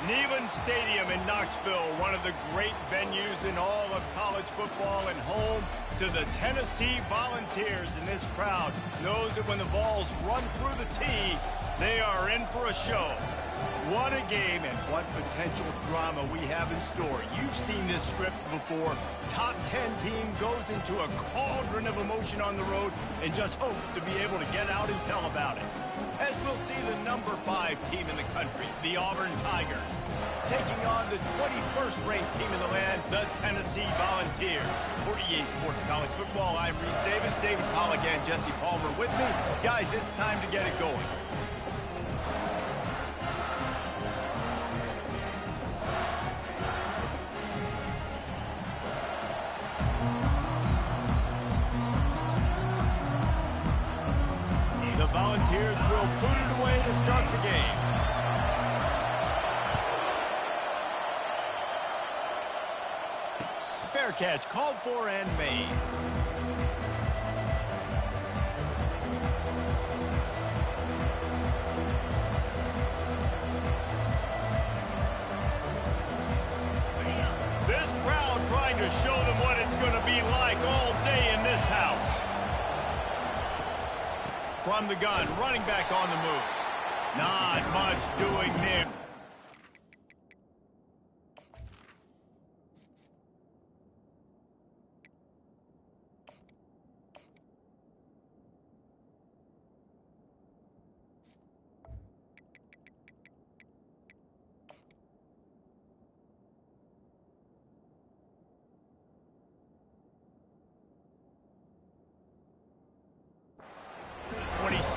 Neyland Stadium in Knoxville, one of the great venues in all of college football, and home to the Tennessee Volunteers. And this crowd knows that when the balls run through the tee, they are in for a show. What a game, and what potential drama we have in store. You've seen this script before. Top 10 team goes into a cauldron of emotion on the road and just hopes to be able to get out and tell about it. As we'll see the number 5 team in the country, the Auburn Tigers, taking on the 21st ranked team in the land, the Tennessee Volunteers. For EA Sports College Football, I'm Reese Davis, David Pollack, and Jesse Palmer with me. Guys, it's time to get it going. The Volunteers will put it away to start the game. Fair catch called for and made. This crowd trying to show them what it's going to be like all day in this house. From the gun, running back on the move. Not much doing there.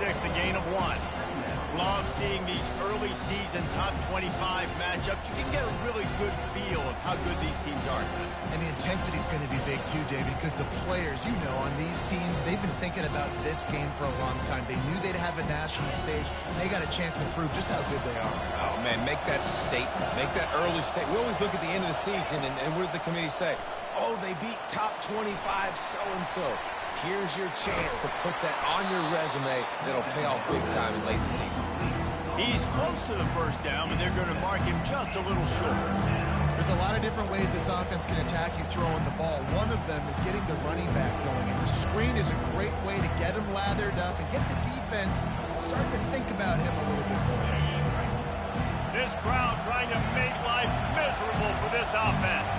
A gain of 1. Love seeing these early season top 25 matchups. You can get a really good feel of how good these teams are. And the intensity is going to be big too, David, because the players, you know, on these teams, they've been thinking about this game for a long time. They knew they'd have a national stage, and they got a chance to prove just how good they are. Oh, man, make that statement. Make that early statement. We always look at the end of the season, and what does the committee say? Oh, they beat top 25 so-and-so. Here's your chance to put that on your resume that'll pay off big time in late in the season. He's close to the first down, but they're going to mark him just a little short. There's a lot of different ways this offense can attack you throwing the ball. One of them is getting the running back going, and the screen is a great way to get him lathered up and get the defense starting to think about him a little bit more. This crowd trying to make life miserable for this offense.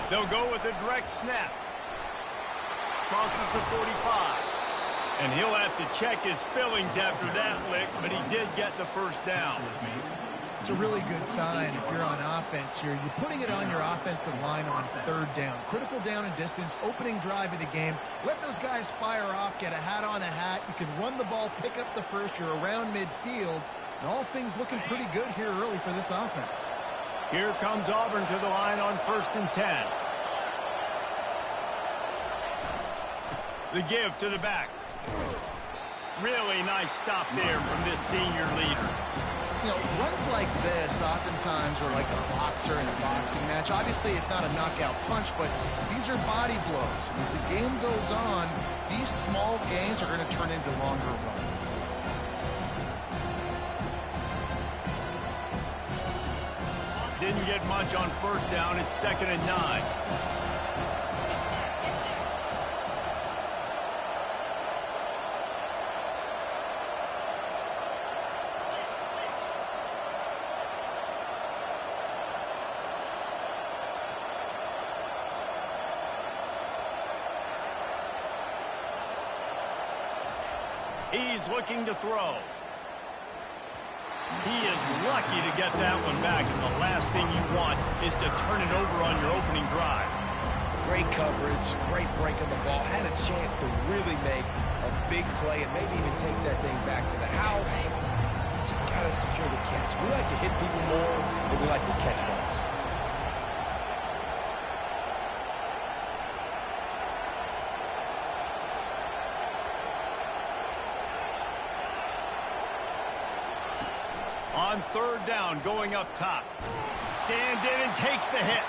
They'll go with a direct snap. Crosses the 45. And he'll have to check his fillings after that lick, but he did get the first down. It's a really good sign if you're on offense here. You're putting it on your offensive line on third down. Critical down and distance, opening drive of the game. Let those guys fire off, get a hat on a hat. You can run the ball, pick up the first. You're around midfield. And all things looking pretty good here early for this offense. Here comes Auburn to the line on 1st and 10. The give to the back. Really nice stop there from this senior leader. You know, runs like this oftentimes are like a boxer in a boxing match. Obviously, it's not a knockout punch, but these are body blows. As the game goes on, these small gains are going to turn into longer runs. Didn't get much on first down. It's 2nd and 9. He's looking to throw. He is lucky to get that one back, and the last thing you want is to turn it over on your opening drive. Great coverage, great break of the ball. Had a chance to really make a big play and maybe even take that thing back to the house. But you got to secure the catch. We like to hit people more than we like to catch balls. On third down, going up top. Stands in and takes the hit.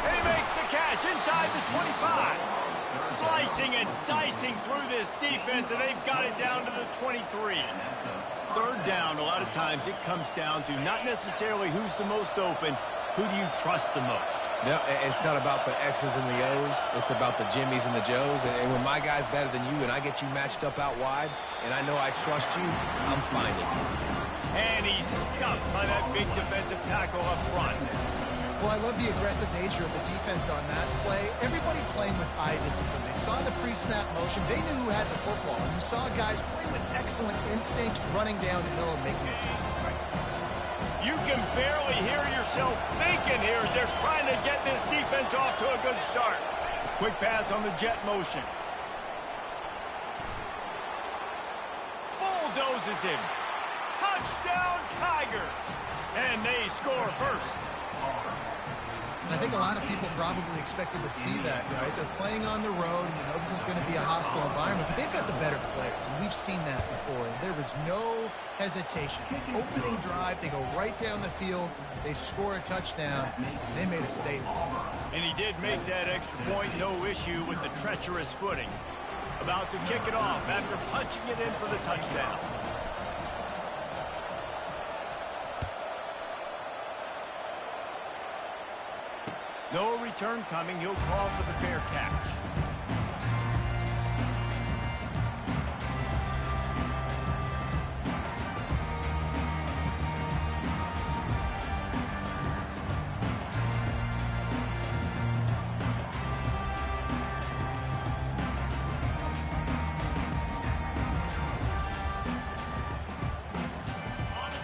And he makes the catch inside the 25. Slicing and dicing through this defense, and they've got it down to the 23. Third down, a lot of times it comes down to not necessarily who's the most open, who do you trust the most? No, it's not about the X's and the O's. It's about the Jimmies and the Joes. And when my guy's better than you and I get you matched up out wide and I know I trust you, I'm fine with it. And he's stuffed by that big defensive tackle up front. Well, I love the aggressive nature of the defense on that play. Everybody playing with eye discipline. They saw the pre-snap motion. They knew who had the football. And you saw guys play with excellent instinct, running down the hill and making a tackle. You can barely hear yourself thinking here as they're trying to get this defense off to a good start. Quick pass on the jet motion. Bulldozes him. Touchdown, Tigers. And they score first. And I think a lot of people probably expected to see that, right? They're playing on the road, and you know this is going to be a hostile environment, but they've got the better players, and we've seen that before. And there was no hesitation. Opening drive, they go right down the field, they score a touchdown, and they made a statement. And he did make that extra point, no issue with the treacherous footing. About to kick it off after punching it in for the touchdown. No return coming. He'll call for the fair catch.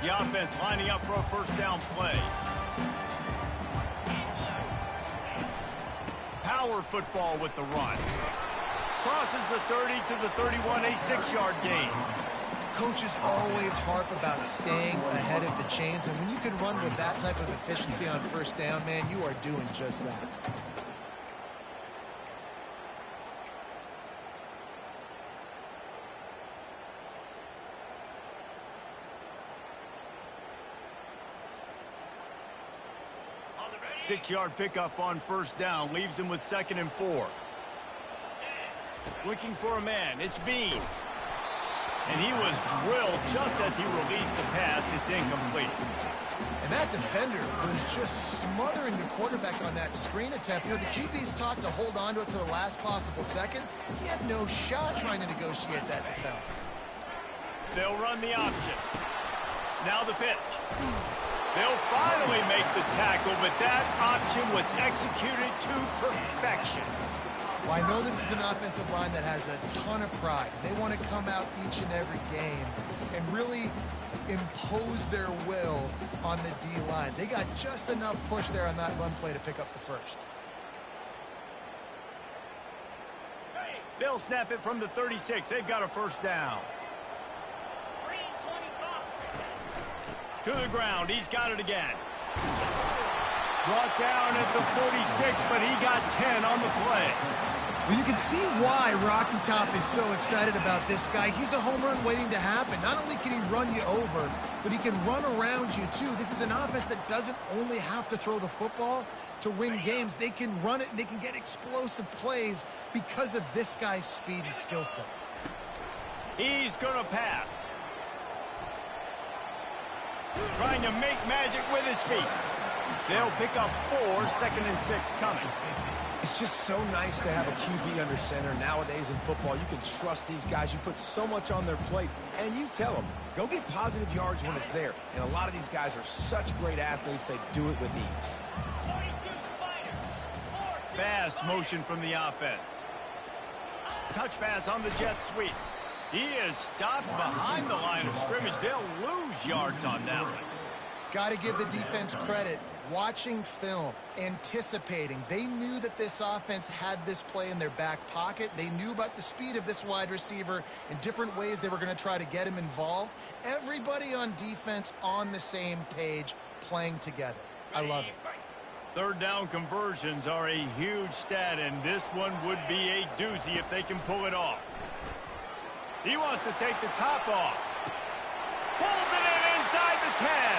The offense lining up for a first down play. Power football with the run. Crosses the 30 to the 31, a 6-yard gain. Coaches always harp about staying ahead of the chains, and when you can run with that type of efficiency on first down, man, you are doing just that. Six-yard pickup on first down. Leaves him with 2nd and 4. Looking for a man. It's Bean. And he was drilled just as he released the pass. It's incomplete. And that defender was just smothering the quarterback on that screen attempt. You know, the QB's taught to hold on to it to the last possible second. He had no shot trying to negotiate that defense. They'll run the option. Now the pitch. They'll finally make the tackle, but that option was executed to perfection. Well, I know this is an offensive line that has a ton of pride. They want to come out each and every game and really impose their will on the D-line. They got just enough push there on that run play to pick up the first. They'll snap it from the 36. They've got a first down. To the ground. He's got it again. Brought down at the 46, but he got 10 on the play. Well, you can see why Rocky Top is so excited about this guy. He's a home run waiting to happen. Not only can he run you over, but he can run around you, too. This is an offense that doesn't only have to throw the football to win games. They can run it, and they can get explosive plays because of this guy's speed and skill set. He's going to pass. Trying to make magic with his feet. They'll pick up 4, 2nd and 6 coming. It's just so nice to have a QB under center. Nowadays in football, you can trust these guys. You put so much on their plate, and you tell them, go get positive yards when it's there. And a lot of these guys are such great athletes, they do it with ease. Fast motion from the offense. Touch pass on the jet sweep. He is stopped behind the line of scrimmage. They'll lose yards on that one. Got to give the defense credit. Watching film, anticipating. They knew that this offense had this play in their back pocket. They knew about the speed of this wide receiver in different ways they were going to try to get him involved. Everybody on defense on the same page, playing together. I love it. Third down conversions are a huge stat, and this one would be a doozy if they can pull it off. He wants to take the top off. Pulls it in inside the 10.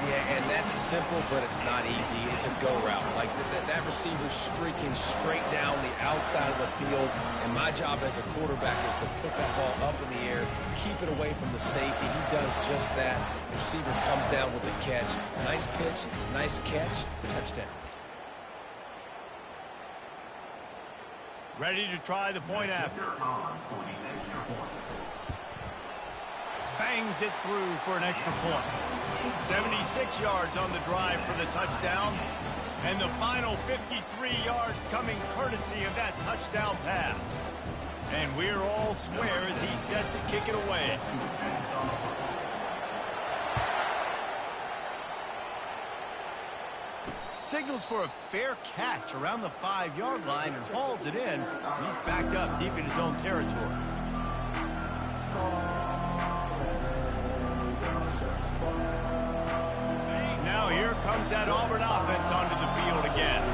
Yeah, and that's simple, but it's not easy. It's a go route. Like that receiver's streaking straight down the outside of the field, and my job as a quarterback is to put that ball up in the air, keep it away from the safety. He does just that. The receiver comes down with a catch. Nice pitch, nice catch, touchdown. Ready to try the point after. Bangs it through for an extra point. 76 yards on the drive for the touchdown. And the final 53 yards coming courtesy of that touchdown pass. And we're all square as he's set to kick it away. Signals for a fair catch around the 5-yard line and hauls it in. He's backed up deep in his own territory. Now here comes that Auburn offense onto the field again.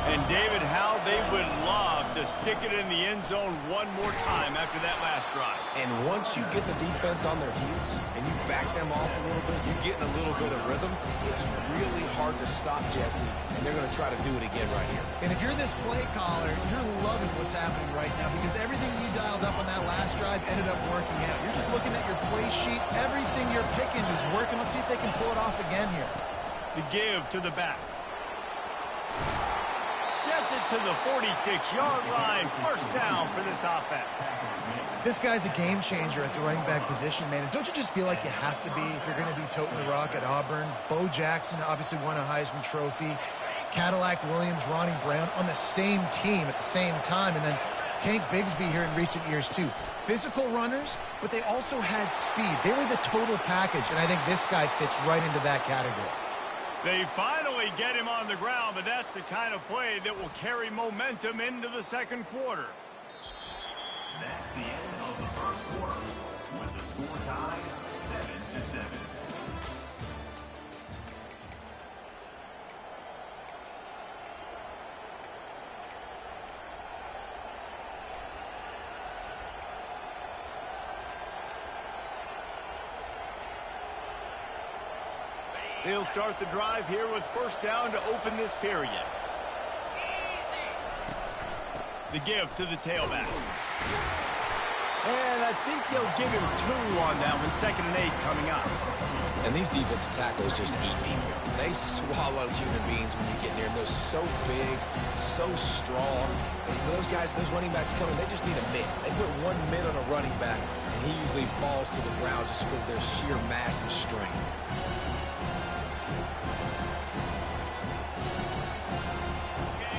And David, how they would love to stick it in the end zone one more time after that last drive. And once you get the defense on their heels and you back them off a little bit, you're getting a little bit of rhythm. It's really hard to stop Jesse, and they're going to try to do it again right here. And if you're this play caller, you're loving what's happening right now because everything you dialed up on that last drive ended up working out. You're just looking at your play sheet. Everything you're picking is working. Let's see if they can pull it off again here. The give to the back. Gets it to the 46-yard line. First down for this offense. This guy's a game changer at the running back position, man. And don't you just feel like you have to be if you're going to be toting the rock at Auburn? Bo Jackson obviously won a Heisman Trophy. Cadillac Williams, Ronnie Brown on the same team at the same time. And then Tank Bigsby here in recent years, too. Physical runners, but they also had speed. They were the total package, and I think this guy fits right into that category. They finally get him on the ground, but that's the kind of play that will carry momentum into the second quarter. That's the end of the first quarter, with the score tied 7-7. They'll start the drive here with first down to open this period. The give to the tailback. And I think they'll give him 2 on that one, 2nd and 8 coming up. And these defensive tackles just eat people. They swallow human beings when you get near them. They're so big, so strong. And those guys, those running backs coming, they just need a mitt. They put 1 mitt on a running back, and he usually falls to the ground just because of their sheer mass and strength.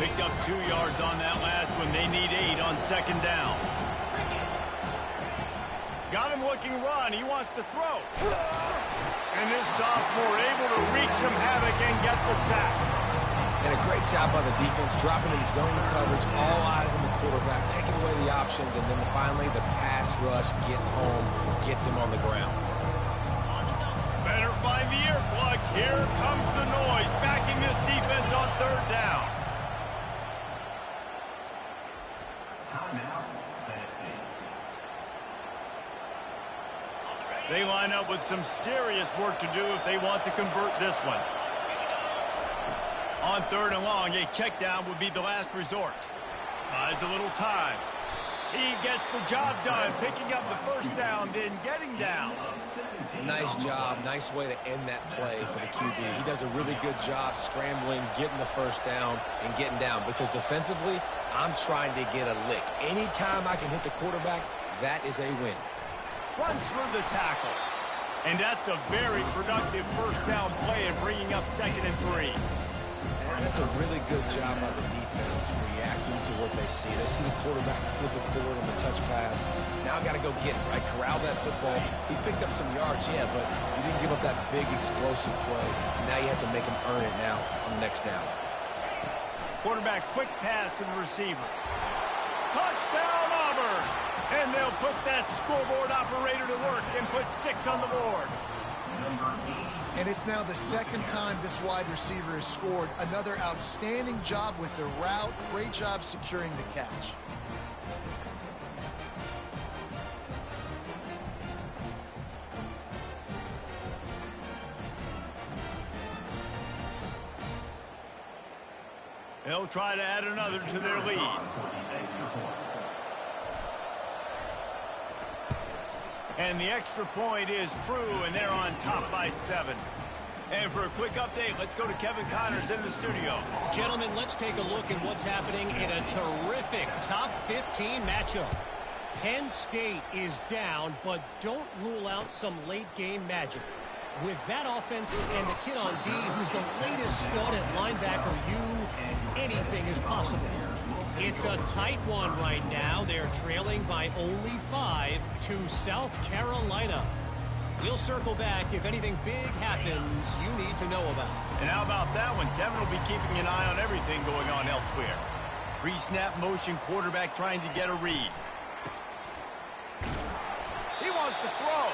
Picked up 2 yards on that last one. They need 8 on 2nd down. Got him looking run. He wants to throw. And this sophomore able to wreak some havoc and get the sack. And a great job by the defense, dropping in zone coverage, all eyes on the quarterback, taking away the options, and then finally the pass rush gets home, gets him on the ground. Better find the earplugs. Here comes the noise, backing this defense on 3rd down. They line up with some serious work to do if they want to convert this one. On 3rd and long, a check down would be the last resort. Buys a little time. He gets the job done, picking up the first down, then getting down. Nice job. Nice way to end that play for the QB. He does a really good job scrambling, getting the first down, and getting down. Because defensively, I'm trying to get a lick. Anytime I can hit the quarterback, that is a win. Runs through the tackle. And that's a very productive first down play and bringing up 2nd and 3. And that's a really good job by the defense reacting to what they see. They see the quarterback flip it forward on the touch pass. Now I got to go get it, right? Corral that football. He picked up some yards, yeah, but you didn't give up that big explosive play. Now you have to make him earn it now on the next down. Quarterback quick pass to the receiver. Touchdown Auburn! And they'll put that scoreboard operator to work and put 6 on the board. And it's now the 2nd time this wide receiver has scored. Another outstanding job with the route. Great job securing the catch. They'll try to add another to their lead. And the extra point is true, and they're on top by 7. And for a quick update, let's go to Kevin Connors in the studio. Gentlemen, let's take a look at what's happening in a terrific top 15 matchup. Penn State is down, but don't rule out some late-game magic. With that offense and the kid on D, who's the latest stud at linebacker U, anything is possible. It's a tight one right now. They're trailing by only 5 to South Carolina. We'll circle back if anything big happens you need to know about. And how about that one? Kevin will be keeping an eye on everything going on elsewhere. Pre-snap motion, quarterback trying to get a read. He wants to throw.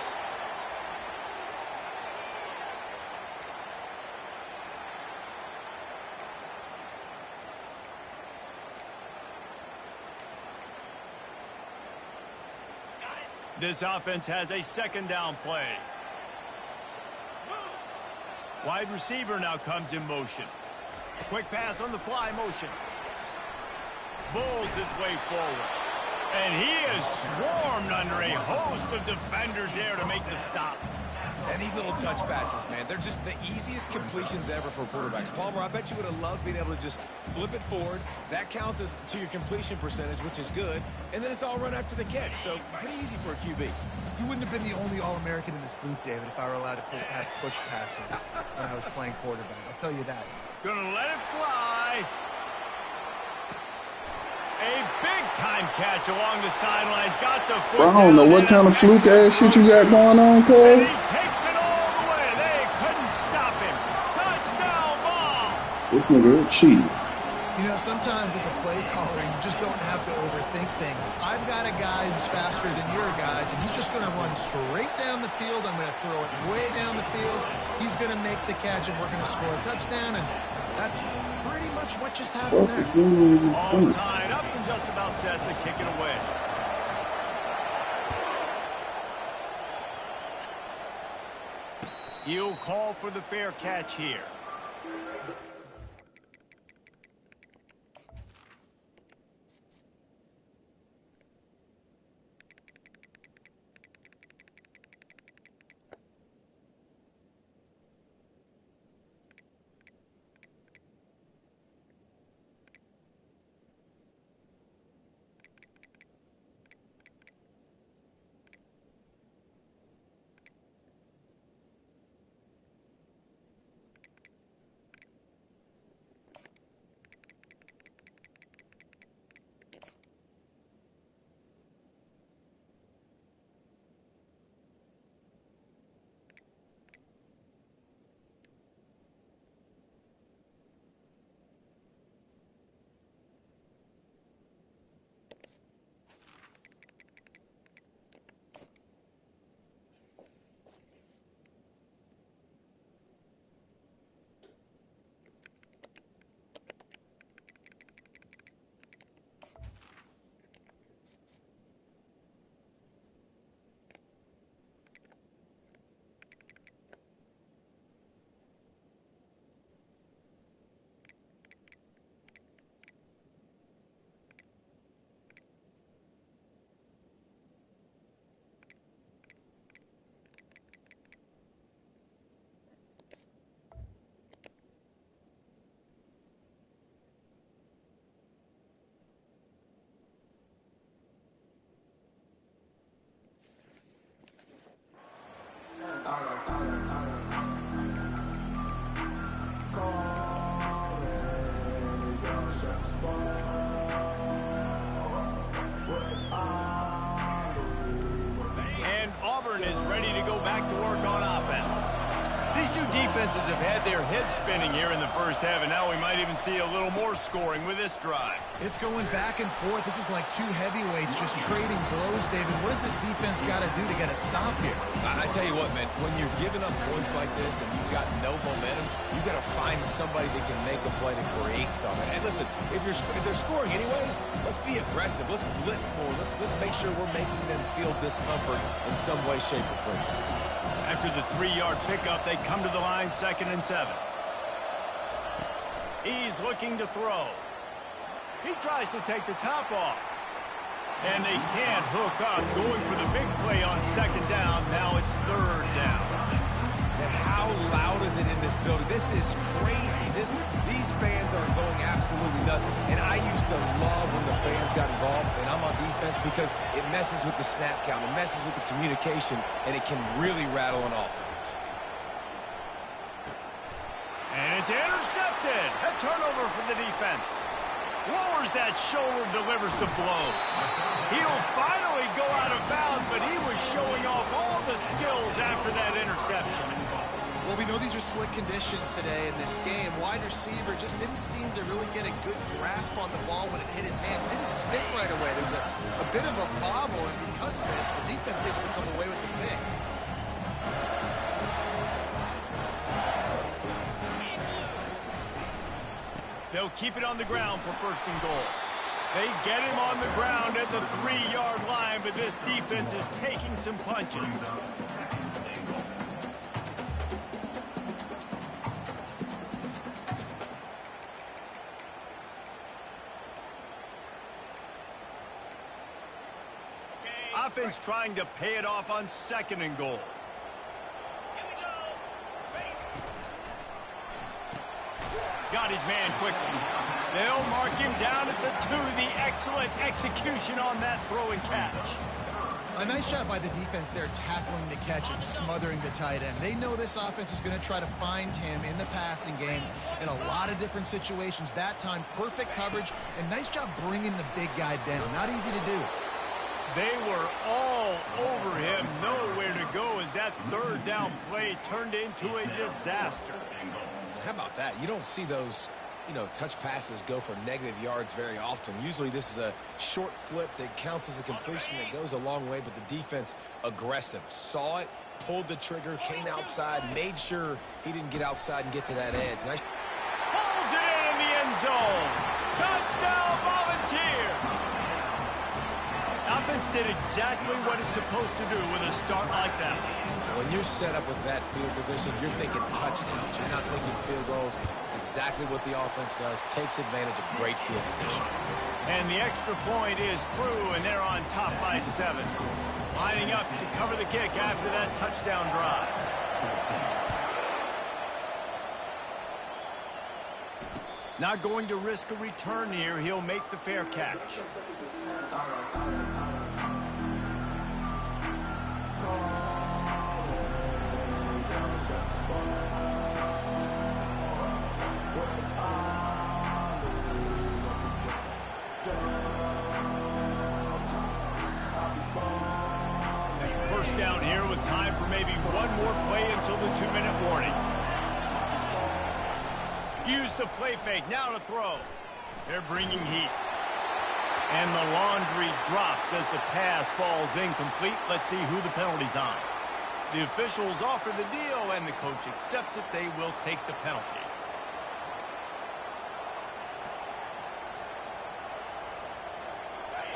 This offense has a second down play. Wide receiver now comes in motion. Quick pass on the fly motion. Bulls his way forward. And he is swarmed under a host of defenders there to make the stop. And these little touch passes, man, they're just the easiest completions ever for quarterbacks. Palmer, I bet you would have loved being able to just flip it forward. That counts as to your completion percentage, which is good. And then it's all run after the catch, so pretty easy for a QB. You wouldn't have been the only All-American in this booth, David, if I were allowed to have push passes when I was playing quarterback. I'll tell you that. Gonna let it fly. A big-time catch along the sidelines. Got the foot Bro, I don't know what kind of fluke-ass shit you got going on, cuz. And he takes it all the way. They couldn't stop him. Touchdown ball. This nigga cheating. You know, sometimes as a play caller, you just don't have to overthink things. I've got a guy who's faster than your guys, and he's just going to run straight down the field. I'm going to throw it way down the field. He's going to make the catch, and we're going to score a touchdown, and that's pretty much what just happened there. All tied up and just about set to kick it away. He'll call for the fair catch here. And Auburn is ready to go back to work on offense. These two defenses have had their heads spinning here in the first half, and now we might even see a little more scoring with this drive. It's going back and forth. This is like two heavyweights just trading blows, David. What does this defense got to do to get a stop here? I tell you what, man, when you're giving up points like this and you've got no momentum, you've got to find somebody that can make a play to create something. And listen, if they're scoring anyways, let's be aggressive. Let's blitz more. Let's make sure we're making them feel discomfort in some way, shape, or form. After the 3-yard pickup, they come to the line 2nd and 7. He's looking to throw. He tries to take the top off. And they can't hook up, going for the big play on second down. Now it's third down. And how loud is it in this building? This is crazy. These fans are going absolutely nuts. And I used to love when the fans got involved, and I'm on defense, because it messes with the snap count. It messes with the communication, and it can really rattle an offense. And it's intercepted. A turnover for the defense. Lowers that shoulder, delivers the blow. He'll finally go out of bounds, but he was showing off all the skills after that interception. Well, we know these are slick conditions today in this game. Wide receiver just didn't seem to really get a good grasp on the ball when it hit his hands. Didn't stick right away. There's a bit of a bobble, and because of it, the defense able to come away with the pick. They'll keep it on the ground for first and goal. They get him on the ground at the 3-yard line, but this defense is taking some punches. Offense trying to pay it off on second and goal. Got his man quickly. They'll mark him down at the 2. The excellent execution on that throw and catch. A nice job by the defense there, tackling the catch and smothering the tight end. They know this offense is going to try to find him in the passing game in a lot of different situations. That time, perfect coverage, and nice job bringing the big guy down. Not easy to do. They were all over him, nowhere to go as that third down play turned into a disaster. How about that? You don't see those, touch passes go for negative yards very often. Usually this is a short flip that counts as a completion that goes a long way, but the defense aggressive. Saw it, pulled the trigger, came outside, made sure he didn't get outside and get to that edge. Nice. Pulls it in the end zone. Touchdown, Volunteers! Offense did exactly what it's supposed to do with a start like that. When you're set up with that field position, you're thinking touchdowns. You're not thinking field goals. It's exactly what the offense does. Takes advantage of great field position. And the extra point is true, and they're on top by 7. Lining up to cover the kick after that touchdown drive. Not going to risk a return here. He'll make the fair catch. First down here with time for maybe one more play until the 2-minute warning. Use the play fake, now to throw. They're bringing heat. And the laundry drops as the pass falls incomplete. Let's see who the penalty's on. The officials offer the deal, and the coach accepts it. They will take the penalty.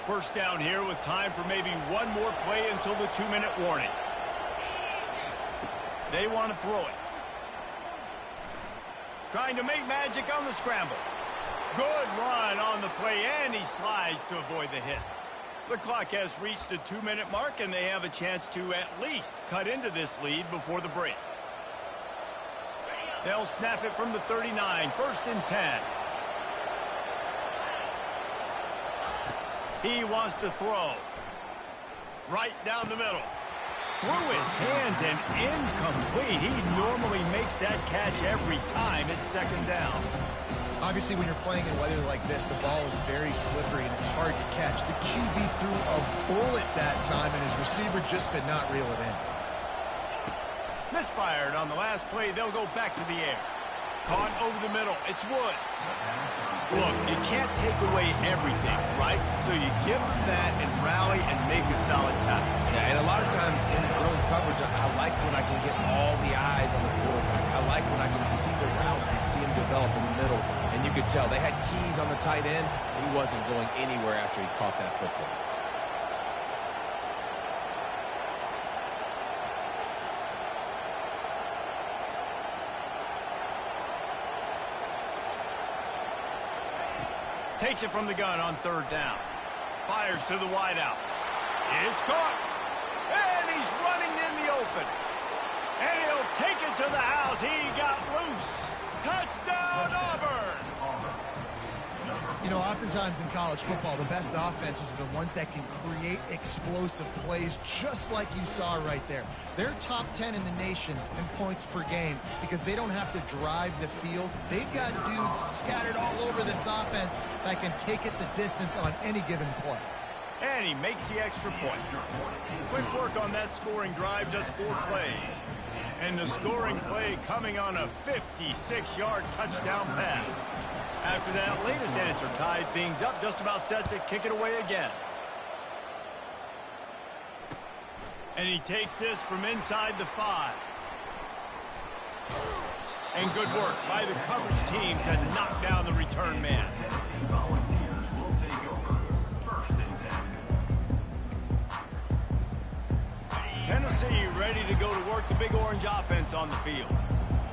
First down here with time for maybe one more play until the 2-minute warning. They want to throw it. Trying to make magic on the scramble. Good run on the play, and he slides to avoid the hit. The clock has reached the 2-minute mark, and they have a chance to at least cut into this lead before the break. They'll snap it from the 39, first and 10. He wants to throw. Right down the middle. Through his hands and incomplete. He normally makes that catch every time. It's second down. Obviously, when you're playing in weather like this, the ball is very slippery and it's hard to catch. The QB threw a bullet that time, and his receiver just could not reel it in. Misfired on the last play. They'll go back to the air. Caught over the middle. It's Woods. Look, you can't take away everything, right? So you give them that and rally and make a solid tackle. Yeah, and a lot of times in zone coverage, I like when I can get all the eyes on the quarterback. I like when I can see the routes and see him develop in the middle. And you could tell they had keys on the tight end. He wasn't going anywhere after he caught that football. Takes it from the gun on third down. Fires to the wideout. It's caught. And he's running in the open. And he'll take it to the house. He got loose. Touchdown, Auburn! You know, oftentimes in college football, the best offenses are the ones that can create explosive plays just like you saw right there. They're top 10 in the nation in points per game because they don't have to drive the field. They've got dudes scattered all over this offense that can take it the distance on any given play. And he makes the extra point. Quick work on that scoring drive, just 4 plays. And the scoring play coming on a 56-yard touchdown pass. After that latest answer tied things up, just about set to kick it away again. And he takes this from inside the 5. And good work by the coverage team to knock down the return man. Volunteers will take over. 1st and 10. Tennessee ready to go to work the Big Orange offense on the field.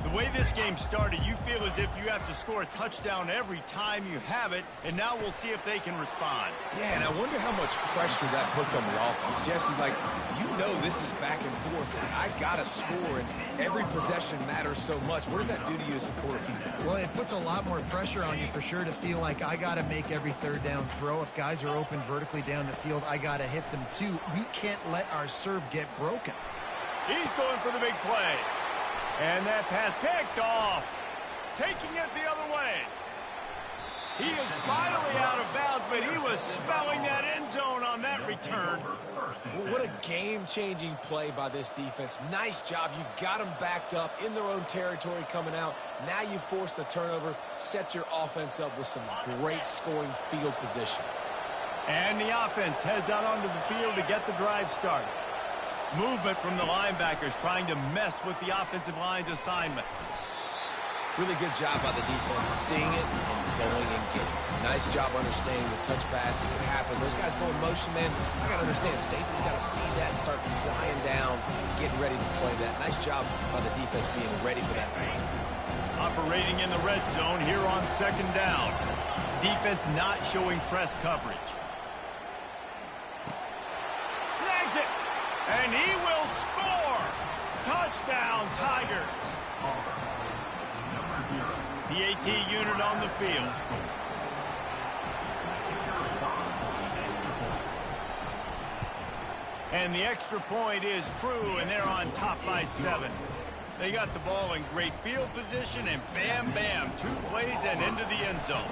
The way this game started, you feel as if you have to score a touchdown every time you have it, and now we'll see if they can respond. Yeah, and I wonder how much pressure that puts on the offense. Jesse, like, you know this is back and forth, and I got to score, and every possession matters so much. What does that do to you as a quarterback? Well, it puts a lot more pressure on you for sure to feel like I got to make every third down throw. If guys are open vertically down the field, I got to hit them too. We can't let our serve get broken. He's going for the big play. And that pass picked off. Taking it the other way. He is finally out of bounds, but he was spelling that end zone on that return. Well, what a game-changing play by this defense. Nice job. You got them backed up in their own territory coming out. Now you force the turnover, set your offense up with some great scoring field position. And the offense heads out onto the field to get the drive started. Movement from the linebackers trying to mess with the offensive line's assignments. Really good job by the defense, seeing it and going and getting it. Nice job understanding the touch pass that could happen. Those guys go in motion, man. I got to understand, safety's got to see that and start flying down, getting ready to play that. Nice job by the defense being ready for that play. Operating in the red zone here on 2nd down. Defense not showing press coverage. Snags it! And he will score! Touchdown, Tigers! The AT unit on the field. And the extra point is true, and they're on top by 7. They got the ball in great field position, and bam, bam, 2 plays and into the end zone.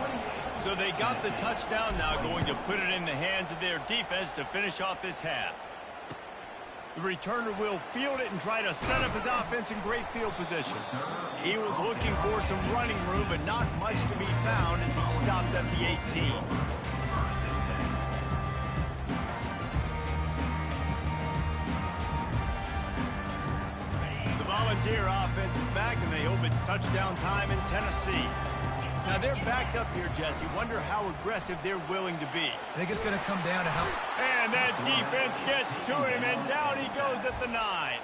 So they got the touchdown, now going to put it in the hands of their defense to finish off this half. The returner will field it and try to set up his offense in great field position. He was looking for some running room, but not much to be found as he stopped at the 18. The Volunteer offense is back, and they hope it's touchdown time in Tennessee. Now, they're backed up here, Jesse. Wonder how aggressive they're willing to be. I think it's going to come down to how... And that defense gets to him, and down he goes at the 9.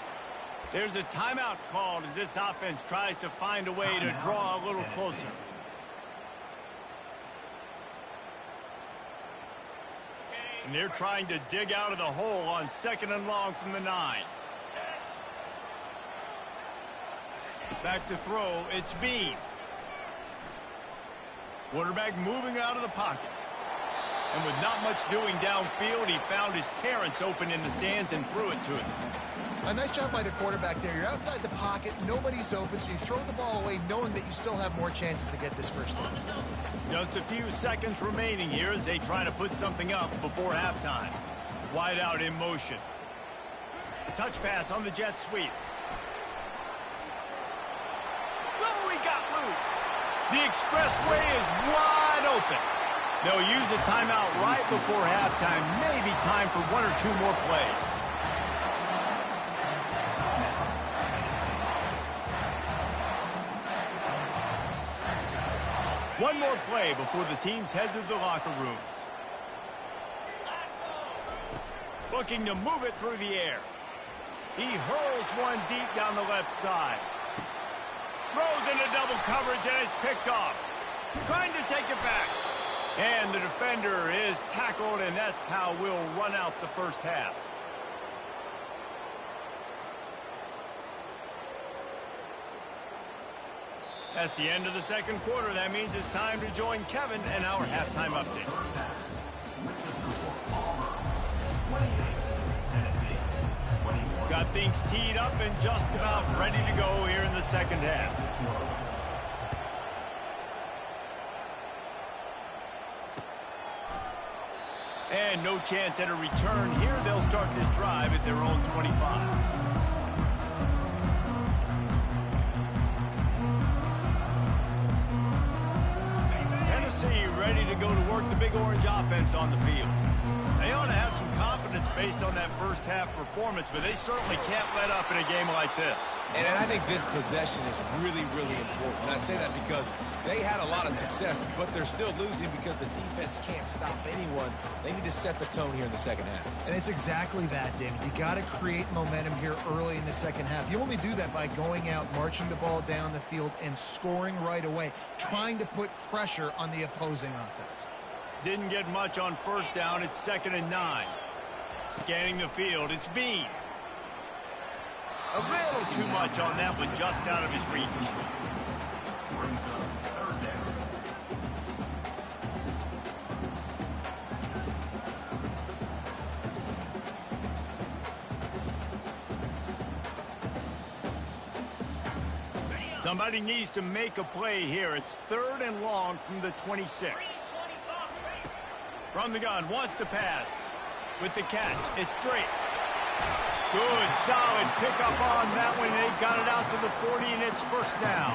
There's a timeout called as this offense tries to find a way to draw a little closer. And they're trying to dig out of the hole on 2nd and long from the 9. Back to throw, it's Bean. Quarterback moving out of the pocket. And with not much doing downfield, he found his parents open in the stands and threw it to him. A nice job by the quarterback there. You're outside the pocket, nobody's open, so you throw the ball away knowing that you still have more chances to get this first down. Just a few seconds remaining here as they try to put something up before halftime. Wide out in motion. Touch pass on the jet sweep. Oh, he got loose. The expressway is wide open. They'll use a timeout right before halftime. Maybe time for 1 or 2 more plays. One more play before the teams head to the locker rooms. Looking to move it through the air. He hurls one deep down the left side. Throws into double coverage and it's picked off. Trying to take it back. And the defender is tackled, and that's how we'll run out the first half. That's the end of the second quarter. That means it's time to join Kevin and our halftime update. Got things teed up and just about ready to go here in the second half. And no chance at a return here. They'll start this drive at their own 25. Ready to go to work the Big Orange offense on the field. They ought to have some confidence based on that first half performance, but they certainly can't let up in a game like this. And I think this possession is really, really important. And I say that because they had a lot of success, but they're still losing because the defense can't stop anyone. They need to set the tone here in the second half. And it's exactly that, David. You got to create momentum here early in the second half. You only do that by going out, marching the ball down the field, and scoring right away, trying to put pressure on the opposing offense. Didn't get much on first down. It's 2nd and 9. Scanning the field, it's Bean. A little too much on that one, just out of his reach. Somebody needs to make a play here. It's 3rd and long from the 26. From the gun, wants to pass. With the catch, it's straight. Good, solid pickup on that one. They got it out to the 40, and it's first down.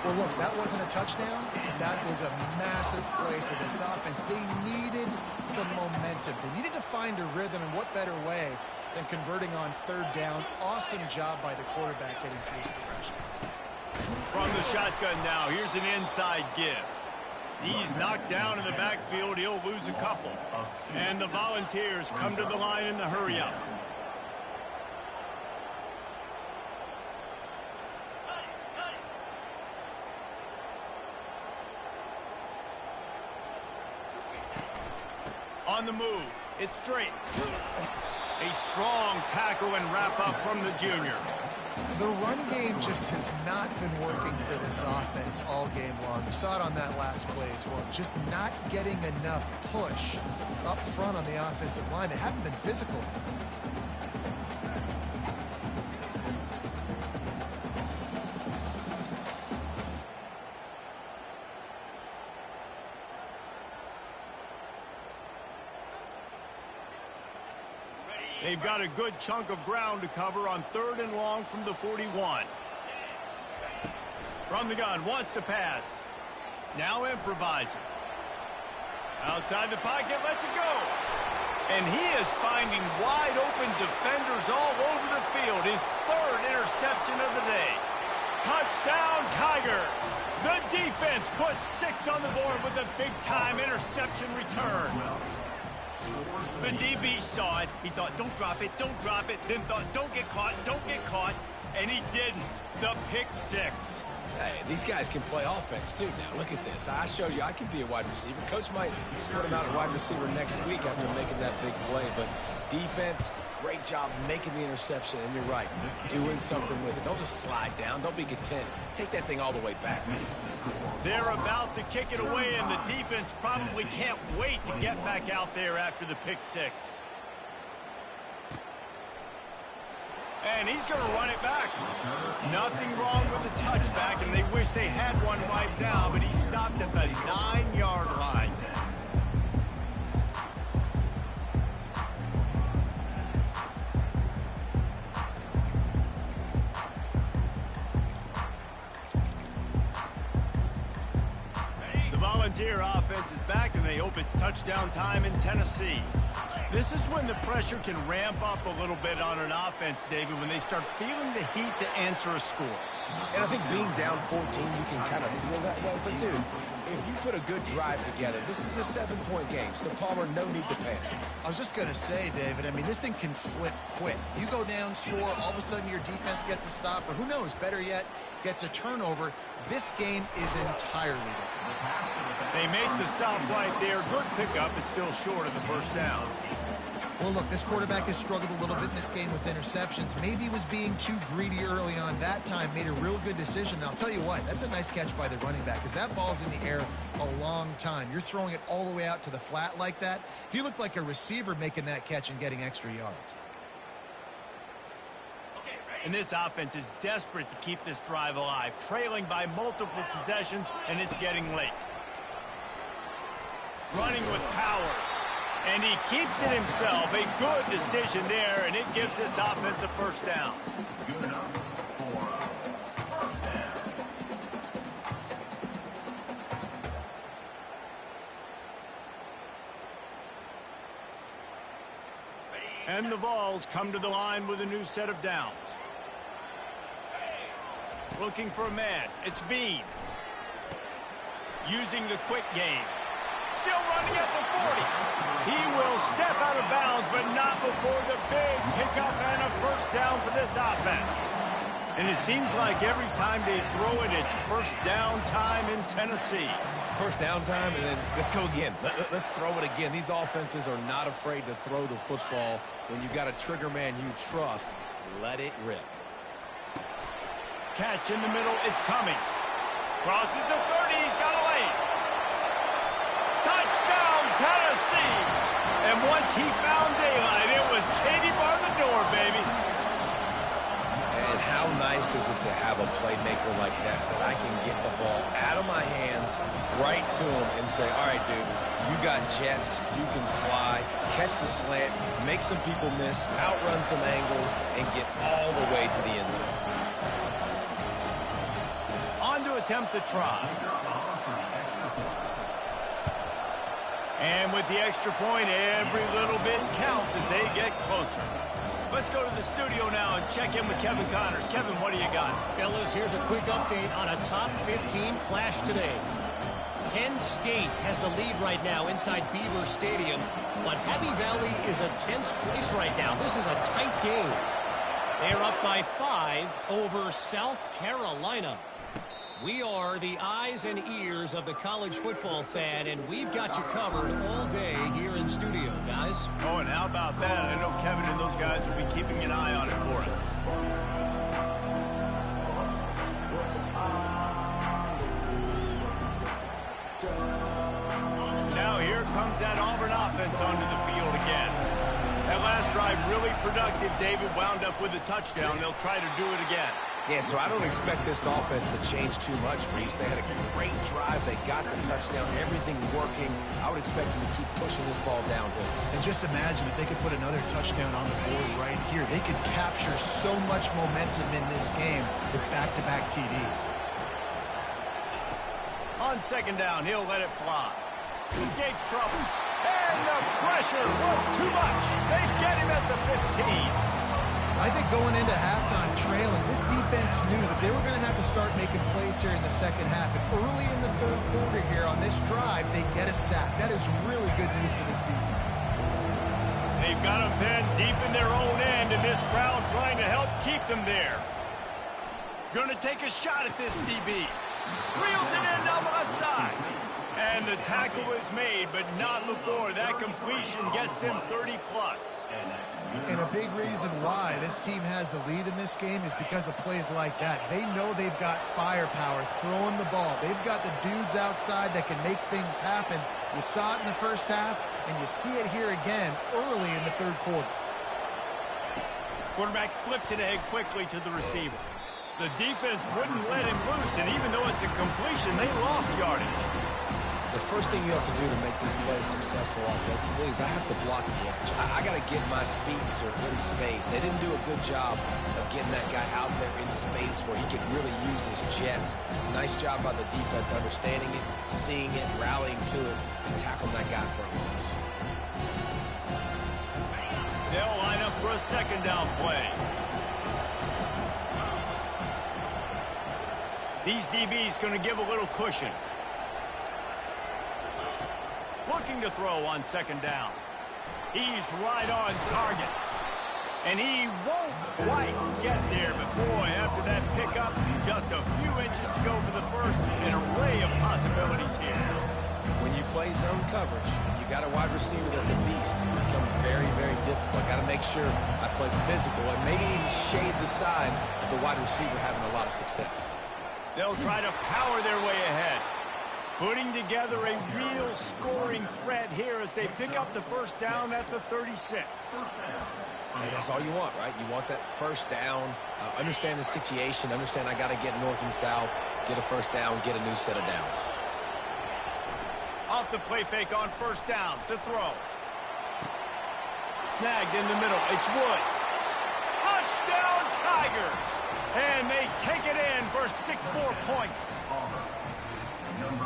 Well, look, that wasn't a touchdown, but that was a massive play for this offense. They needed some momentum. They needed to find a rhythm, and what better way than converting on 3rd down. Awesome job by the quarterback getting through his progression. From the shotgun now, here's an inside give. He's knocked down in the backfield. He'll lose a couple. And the Volunteers come to the line in the hurry-up. On the move, it's straight. A strong tackle and wrap-up from the junior. The run game just has not been working for this offense all game long. You saw it on that last play as well. Just not getting enough push up front on the offensive line. They haven't been physical. They've got a good chunk of ground to cover on 3rd and long from the 41. From the gun, wants to pass. Now improvising. Outside the pocket, lets it go. And he is finding wide open defenders all over the field. His 3rd interception of the day. Touchdown, Tiger. The defense puts 6 on the board with a big-time interception return. The DB saw it. He thought, don't drop it, don't drop it. Then thought, don't get caught, don't get caught. And he didn't. The pick 6. Hey, these guys can play offense, too. Now, look at this. I showed you I can be a wide receiver. Coach might split him out at wide receiver next week after making that big play. But defense, great job making the interception. And you're right, doing something with it. Don't just slide down. Don't be content. Take that thing all the way back. They're about to kick it away, and the defense probably can't wait to get back out there after the pick 6. And he's going to run it back. Nothing wrong with the touchback, and they wish they had one right now, but he stopped at the 9-yard line. The Volunteer offense is back, and they hope it's touchdown time in Tennessee. This is when the pressure can ramp up a little bit on an offense, David, when they start feeling the heat to answer a score. And I think being down 14, you can kind of feel that way. But, dude, if you put a good drive together, this is a 7-point game, so Palmer, no need to panic. I was just going to say, David, I mean, this thing can flip quick. You go down, score, all of a sudden your defense gets a stop, or who knows, better yet, gets a turnover. This game is entirely different. They make the stop right there. Good pickup. It's still short of the first down. Well, look, this quarterback has struggled a little bit in this game with interceptions. Maybe he was being too greedy early on. That time made a real good decision. And I'll tell you what, that's a nice catch by the running back, because that ball's in the air a long time. You're throwing it all the way out to the flat like that. He looked like a receiver making that catch and getting extra yards. And this offense is desperate to keep this drive alive, trailing by multiple possessions, and it's getting late. Running with power. And he keeps it himself. A good decision there, and it gives this offense a first down. Good enough for first down. And the Vols come to the line with a new set of downs. Looking for a man. It's Bean. Using the quick game. Still running at the 40. He will step out of bounds, but not before the big pickup and a first down for this offense. And it seems like every time they throw it, it's first down time in Tennessee. First down time, and then let's go again. Let's throw it again. These offenses are not afraid to throw the football. When you've got a trigger man you trust, let it rip. Catch in the middle, it's Cummings. Crosses the 30, he's got a lane. Touchdown, Tennessee! And once he found daylight, it was Katie bar the door, baby. And how nice is it to have a playmaker like that I can get the ball out of my hands, right to him, and say, all right, dude, you got jets, you can fly, catch the slant, make some people miss, outrun some angles, and get all the way to the end zone. On to attempt the try. And with the extra point, every little bit counts as they get closer. Let's go to the studio now and check in with Kevin Connors. Kevin, what do you got? Fellas, here's a quick update on a top 15 clash today. Penn State has the lead right now inside Beaver Stadium, but Happy Valley is a tense place right now. This is a tight game. They're up by 5 over South Carolina. We are the eyes and ears of the college football fan, and we've got you covered all day here in studio, guys. Oh, and how about that? I know Kevin and those guys will be keeping an eye on it for us. Now here comes that Auburn offense onto the field again. That last drive really productive. David wound up with a touchdown. They'll try to do it again. Yeah, so I don't expect this offense to change too much, Reese. They had a great drive. They got the touchdown. Everything working. I would expect them to keep pushing this ball downhill. And just imagine if they could put another touchdown on the board right here. They could capture so much momentum in this game with back-to-back TDs. On second down, he'll let it fly. Escapes trouble. And the pressure was too much. They get him at the 15. I think going into halftime trailing, this defense knew that they were going to have to start making plays here in the second half. And early in the third quarter here on this drive, they get a sack. That is really good news for this defense. They've got them pinned deep in their own end, and this crowd trying to help keep them there. Going to take a shot at this DB. Reels it in down the left side. And the tackle is made, but not before that completion gets them 30-plus. And a big reason why this team has the lead in this game is because of plays like that. They know they've got firepower throwing the ball. They've got the dudes outside that can make things happen. You saw it in the first half, and you see it here again early in the third quarter. Quarterback flips it ahead quickly to the receiver. The defense wouldn't let him loose, and even though it's a completion, they lost yardage. The first thing you have to do to make these plays successful offensively is I have to block the edge. I got to get my speedster in space. They didn't do a good job of getting that guy out there in space where he could really use his jets. Nice job by the defense understanding it, seeing it, rallying to it, and tackling that guy for a loss. They'll line up for a second down play. These DBs going to give a little cushion. looking to throw on second down. He's right on target. And he won't quite get there, but boy, after that pickup, just a few inches to go for the first. An array of possibilities here. When you play zone coverage, you got a wide receiver that's a beast. It becomes very, very difficult. I got to make sure I play physical and maybe even shade the side of the wide receiver having a lot of success. They'll try to power their way ahead, putting together a real scoring threat here as they pick up the first down at the 36. And that's all you want, right? You want that first down, understand the situation, understand I got to get north and south, get a first down, get a new set of downs. Off the play fake on first down to throw. Snagged in the middle. It's Woods. Touchdown, Tigers! And they take it in for 6 more points.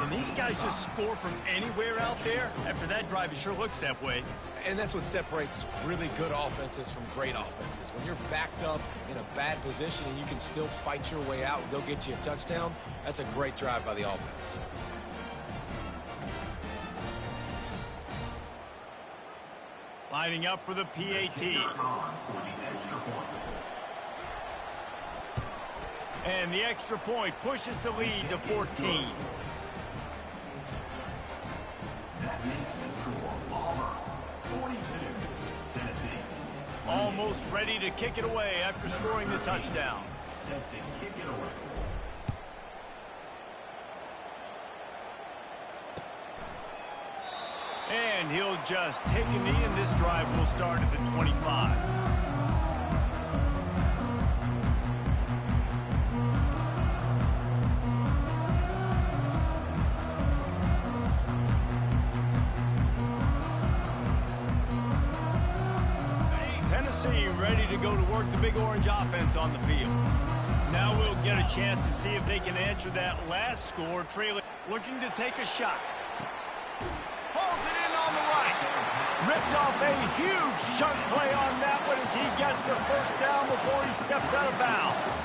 And these guys just score from anywhere out there. After that drive, it sure looks that way. And that's what separates really good offenses from great offenses. When you're backed up in a bad position and you can still fight your way out and go get you a touchdown, that's a great drive by the offense. Lining up for the PAT. And the extra point pushes the lead to 14. That makes the score Auburn 42, Tennessee. Almost ready to kick it away after scoring the touchdown. Set to kick it away. And he'll just take a knee, and this drive will start at the 25. Tennessee ready to go to work the Big Orange offense on the field. Now we'll get a chance to see if they can answer that last score, trailing, looking to take a shot. Pulls it in on the right. Ripped off a huge chunk play on that one as he gets the first down before he steps out of bounds.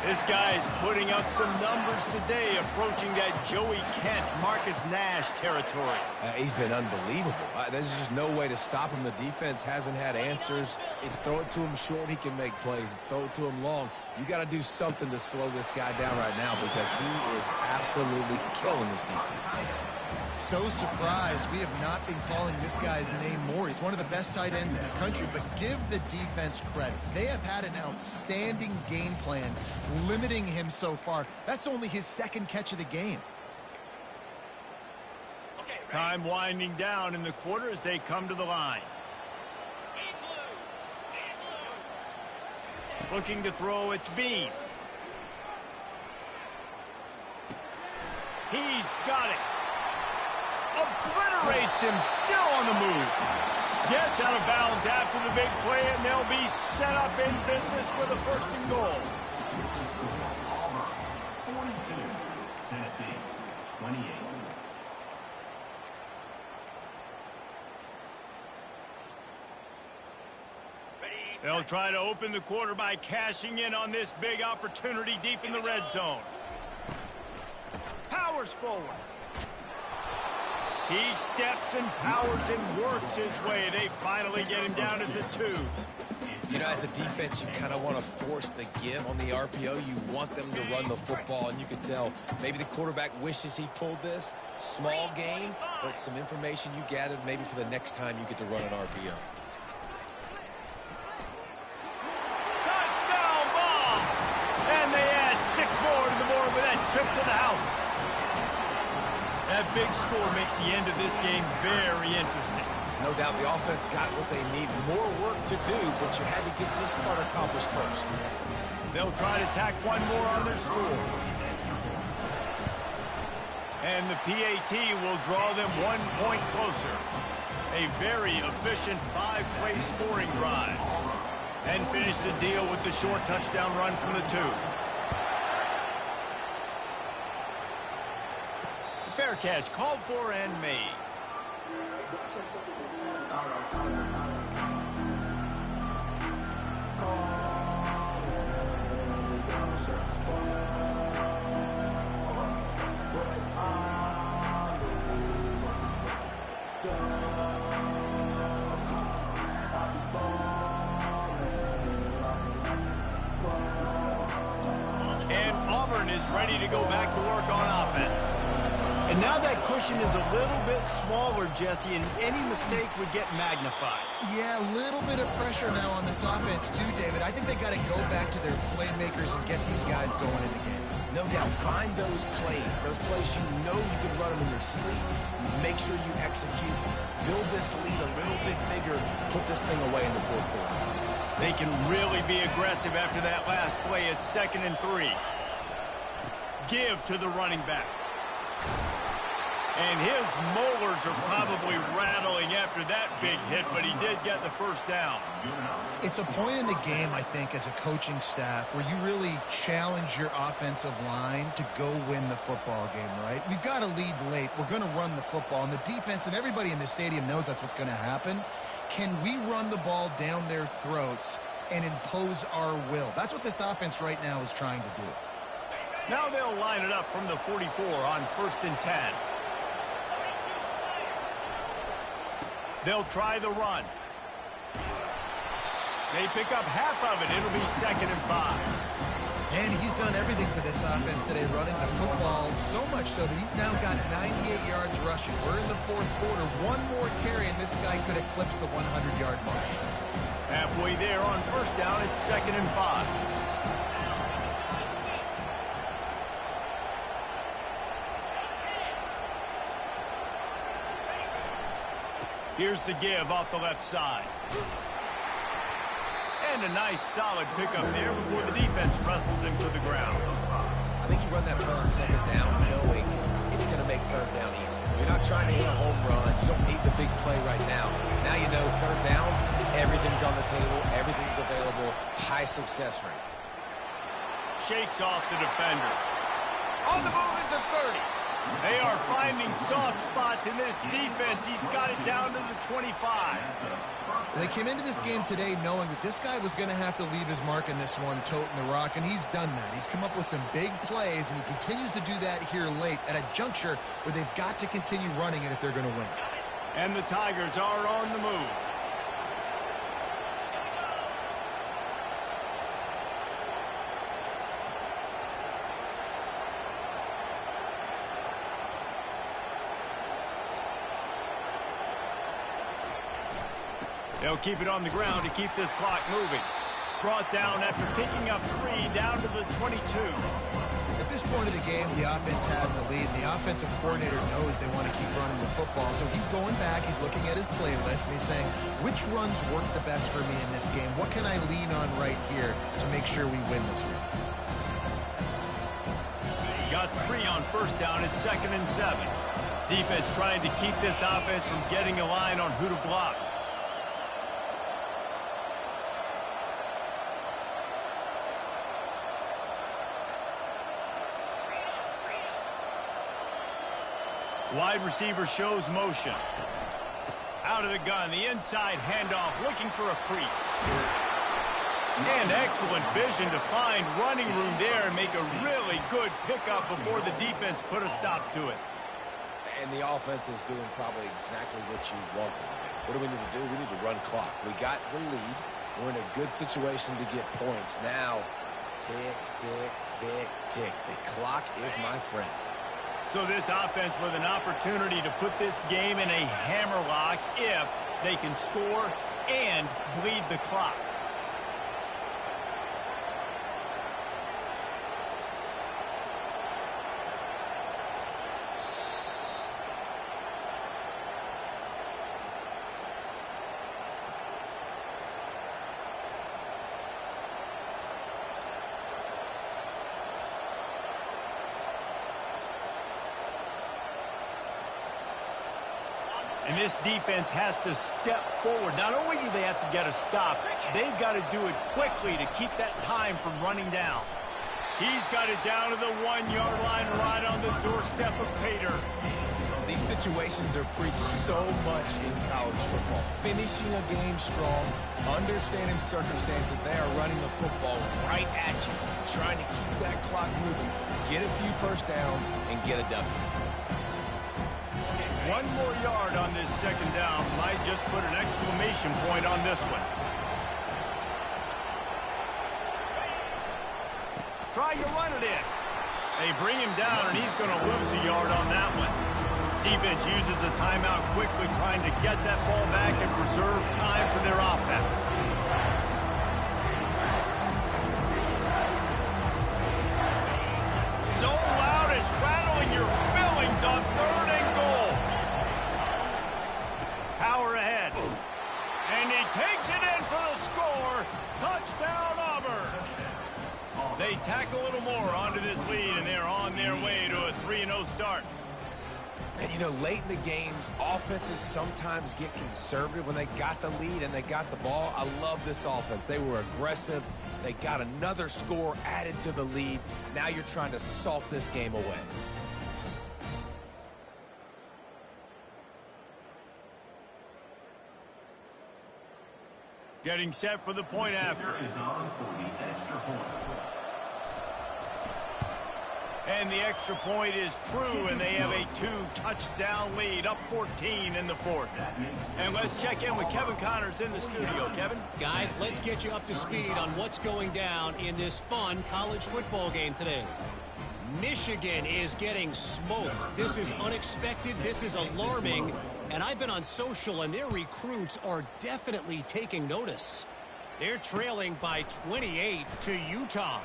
This guy's putting up some numbers today, approaching that Joey Kent, Marcus Nash territory. He's been unbelievable. There's just no way to stop him. The defense hasn't had answers. It's throw it to him short, he can make plays. It's throw it to him long. You got to do something to slow this guy down right now because he is absolutely killing this defense. So surprised we have not been calling this guy's name more. He's one of the best tight ends in the country, but give the defense credit. They have had an outstanding game plan limiting him so far. That's only his second catch of the game. Time winding down in the quarter as they come to the line. Looking to throw, it's Bean. He's got it. Obliterates him, still on the move. Gets out of bounds after the big play, and they'll be set up in business with a first and goal. Auburn 42, Tennessee 28. They'll try to open the quarter by cashing in on this big opportunity deep in the red zone. Powers forward. He steps and powers and works his way. They finally get him down at the 2. You know, as a defense, you kind of want to force the give on the RPO. You want them to run the football, and you can tell maybe the quarterback wishes he pulled this. Small gain, but some information you gathered maybe for the next time you get to run an RPO. Touchdown ball! And they add 6 more to the board with that trip to the house. That big score makes the end of this game very interesting. No doubt the offense got what they need. More work to do, but you had to get this part accomplished first. They'll try to tack one more on their score. And the PAT will draw them 1 point closer. A very efficient 5-play scoring drive. And finish the deal with the short touchdown run from the 2. Fair catch called for and made. is ready to go back to work on offense. And now that cushion is a little bit smaller, Jesse, and any mistake would get magnified. Yeah, a little bit of pressure now on this offense too, David. I think they got to go back to their playmakers and get these guys going in the game. No doubt, find those plays you know you can run them in your sleep. You make sure you execute, build this lead a little bit bigger, put this thing away in the fourth quarter. They can really be aggressive after that last play. It's 2nd and 3. Give to the running back. And his molars are probably rattling after that big hit, but he did get the first down. It's a point in the game, I think, as a coaching staff where you really challenge your offensive line to go win the football game, right? We've got to lead late. We're going to run the football, and the defense and everybody in the stadium knows that's what's going to happen. Can we run the ball down their throats and impose our will? That's what this offense right now is trying to do. Now they'll line it up from the 44 on 1st and 10. They'll try the run. They pick up half of it. It'll be 2nd and 5. And he's done everything for this offense today, running the football so much so that he's now got 98 yards rushing. We're in the fourth quarter. One more carry, and this guy could eclipse the 100-yard mark. Halfway there on 1st down, it's 2nd and 5. Here's the give off the left side. And a nice solid pickup there before the defense wrestles him to the ground. I think you run that play on 2nd down knowing it's going to make 3rd down easy. You're not trying to hit a home run. You don't need the big play right now. Now you know 3rd down, everything's on the table, everything's available, high success rate. Shakes off the defender. On the move is the 30. They are finding soft spots in this defense. He's got it down to the 25. They came into this game today knowing that this guy was going to have to leave his mark in this one, toting the rock, and he's done that. He's come up with some big plays, and he continues to do that here late at a juncture where they've got to continue running it if they're going to win. And the Tigers are on the move. They'll keep it on the ground to keep this clock moving. Brought down after picking up 3 down to the 22. At this point of the game, the offense has the lead. The offensive coordinator knows they want to keep running the football. So he's going back, he's looking at his playlist, and he's saying, which runs work the best for me in this game? What can I lean on right here to make sure we win this one? Got 3 on 1st down. It's 2nd and 7. Defense trying to keep this offense from getting a line on who to block. Wide receiver shows motion. Out of the gun, the inside handoff, looking for a crease. And excellent vision to find running room there and make a really good pickup before the defense put a stop to it. And the offense is doing probably exactly what you want them to do. What do we need to do? We need to run clock. We got the lead. We're in a good situation to get points. Now, tick, tick, tick, tick. The clock is my friend. So this offense with an opportunity to put this game in a hammerlock if they can score and bleed the clock. And this defense has to step forward. Not only do they have to get a stop, they've got to do it quickly to keep that time from running down. He's got it down to the 1-yard line right on the doorstep of Pater. These situations are preached so much in college football. Finishing a game strong, understanding circumstances. They are running the football right at you, trying to keep that clock moving, get a few 1st downs, and get a W. 1 more yard on this 2nd down might just put an exclamation point on this one. Try to run it in. They bring him down, and he's going to lose a yard on that one. Defense uses a timeout quickly, trying to get that ball back and preserve time for their offense. So loud it's rattling your fillings on 3rd and goal. Power ahead. And he takes it in for the score. Touchdown, Auburn. They tack a little more onto this lead, and they're on their way to a 3-0 start. And, you know, late in the games, offenses sometimes get conservative when they got the lead and they got the ball. I love this offense. They were aggressive. They got another score added to the lead. Now you're trying to salt this game away. Getting set for the point after. Is on for the extra point. And the extra point is true, and they have a 2-touchdown lead, up 14 in the 4th. And let's check in with Kevin Connors in the studio. Kevin? Guys, let's get you up to speed on what's going down in this fun college football game today. Michigan is getting smoked. This is unexpected. This is alarming. And I've been on social, and their recruits are definitely taking notice. They're trailing by 28 to Utah.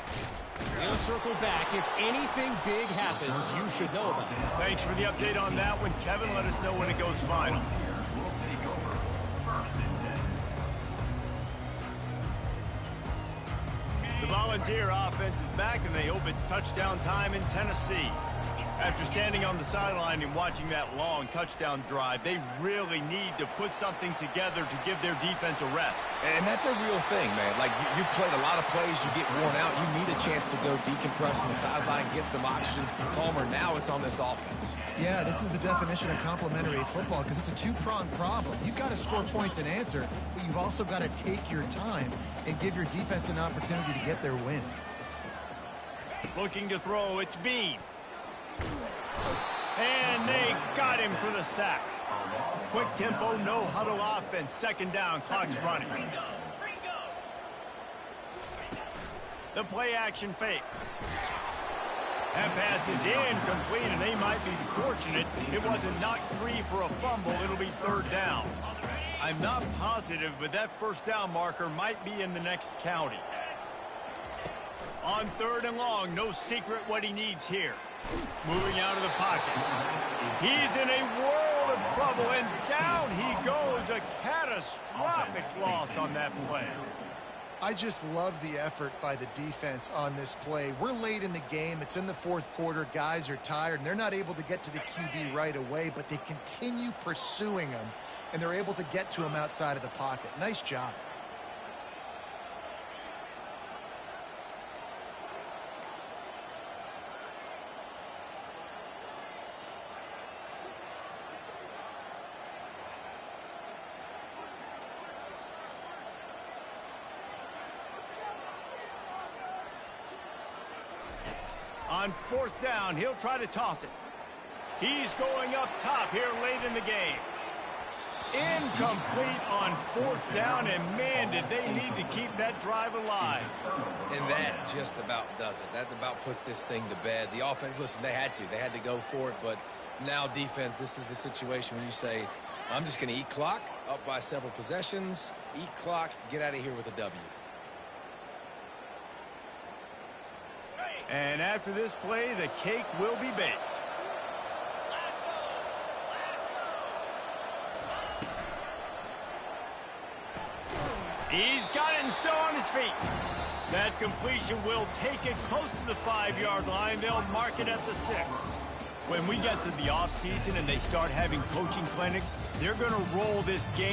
They'll circle back. If anything big happens, you should know about it. Thanks for the update on that one, Kevin. Let us know when it goes final. Will take over 1st and 10. The Volunteer offense is back, and they hope it's touchdown time in Tennessee. After standing on the sideline and watching that long touchdown drive, they really need to put something together to give their defense a rest. And that's a real thing, man. Like, you played a lot of plays, you get worn out. You need a chance to go decompress on the sideline, get some oxygen. Palmer, now it's on this offense. Yeah, this is the definition of complementary football because it's a two-pronged problem. You've got to score points and answer, but you've also got to take your time and give your defense an opportunity to get their win. Looking to throw, it's Bean. And they got him for the sack. Quick tempo, no huddle offense. 2nd down, clock's running. The play action fake. That pass is incomplete, and they might be fortunate it wasn't knocked free for a fumble. It'll be 3rd down. I'm not positive, but that 1st down marker might be in the next county. On 3rd and long, no secret what he needs here. Moving out of the pocket. He's in a world of trouble, and down he goes. A catastrophic loss on that play. I just love the effort by the defense on this play. We're late in the game. It's in the 4th quarter. Guys are tired, and they're not able to get to the QB right away, but they continue pursuing him, and they're able to get to him outside of the pocket. Nice job. On 4th down, he'll try to toss it. He's going up top here late in the game. Incomplete on 4th down, and man, did they need to keep that drive alive. And that just about does it. That about puts this thing to bed. The offense, listen, they had to go for it, but now defense, this is the situation where you say, I'm just going to eat clock, up by several possessions, eat clock, get out of here with a W. And after this play, the cake will be baked. He's got it and still on his feet. That completion will take it close to the 5-yard line. They'll mark it at the 6. When we get to the offseason and they start having coaching clinics, they're going to roll this game